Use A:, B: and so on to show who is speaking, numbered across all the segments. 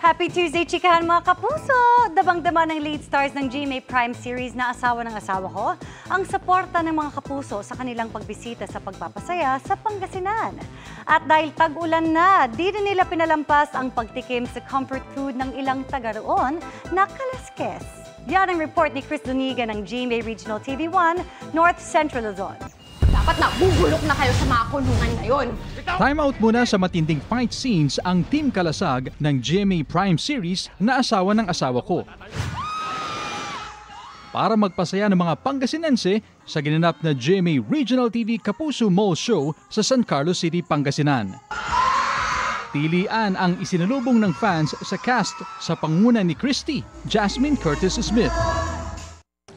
A: Happy Tuesday, chikahan mga kapuso! Dabang-dama ng lead stars ng GMA Prime series na Asawa ng Asawa Ko ang suporta ng mga kapuso sa kanilang pagbisita sa pagpapasaya sa Pangasinan. At dahil tag-ulan na, di na nila pinalampas ang pagtikim sa comfort food ng ilang taga roon na kalaskes. Yan ang report ni Chris Duniga ng GMA Regional TV1, North Central Luzon.
B: Dapat nabubulok na kayo sa mga kulungan ngayon.
C: Time out muna sa matinding fight scenes ang Team Kalasag ng GMA Prime series na Asawa ng Asawa Ko. Para magpasaya ng mga Pangasinense sa ginanap na GMA Regional TV Kapuso Mall Show sa San Carlos City, Pangasinan. Tilian ang isinalubong ng fans sa cast sa pangunguna ni Christy, Jasmine Curtis Smith.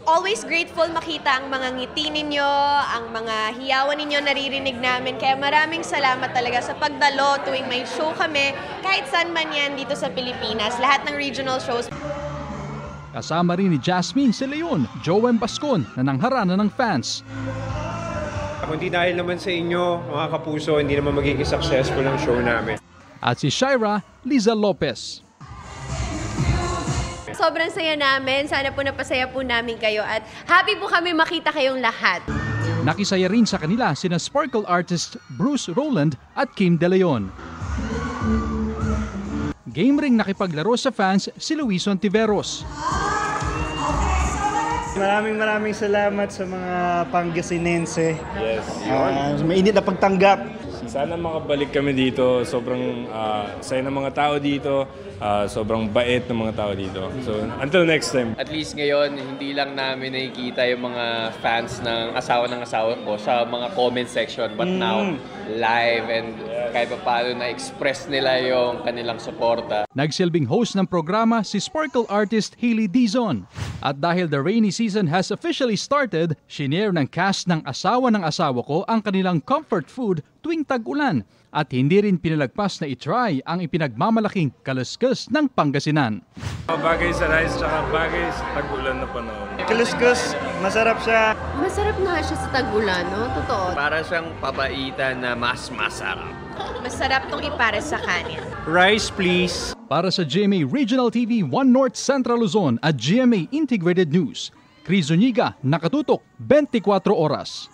D: Always grateful makita ang mga ngiti ninyo, ang mga hiyawan ninyo naririnig namin. Kaya maraming salamat talaga sa pagdalo tuwing may show kami, kahit saan man yan dito sa Pilipinas, lahat ng regional shows.
C: Kasama rin ni Jasmine si Leon, Joem Bascon na nangharana ng fans.
E: Kundi dahil naman sa inyo, mga kapuso, hindi naman magiging successful ang show namin.
C: At si Shira Liza Lopez.
D: Sobrang saya namin. Sana po napasaya po namin kayo at happy po kami makita kayong lahat.
C: Nakisaya rin sa kanila sina sparkle artist Bruce Rowland at Kim De Leon. Game ring nakipaglaro sa fans si Luis Ontiveros.
F: Maraming salamat sa mga Pangasinense.
G: Yes.
F: Mainit na pagtanggap.
G: Sana makabalik kami dito. Sobrang saya ng mga tao dito. Sobrang bait ng mga tao dito. So, until next time.
H: At least ngayon, hindi lang namin nakikita yung mga fans ng Asawa Ko sa mga comment section. But now, live and kahit pa paano na-express nila yung kanilang suporta.
C: Nagsilbing host ng programa si sparkle artist Hailey Dizon. At dahil the rainy season has officially started, shinare ng cast ng Asawa Ko ang kanilang comfort food tuwing tag-ulan. At hindi rin pinalagpas na itry ang ipinagmamalaking kaluskus ng Pangasinan.
G: Bagay sa rice tsaka bagay sa tag-ulan na panahon.
F: Kaluskus, masarap siya.
B: Masarap na siya sa tag-ulan, no? Totoo.
H: Para siyang papaitan na mas masarap.
D: Masarap tong ipare sa kanin.
E: Rice, please.
C: Para sa GMA Regional TV 1 North Central Luzon at GMA Integrated News, Chris Zuniga, nakatutok 24 oras.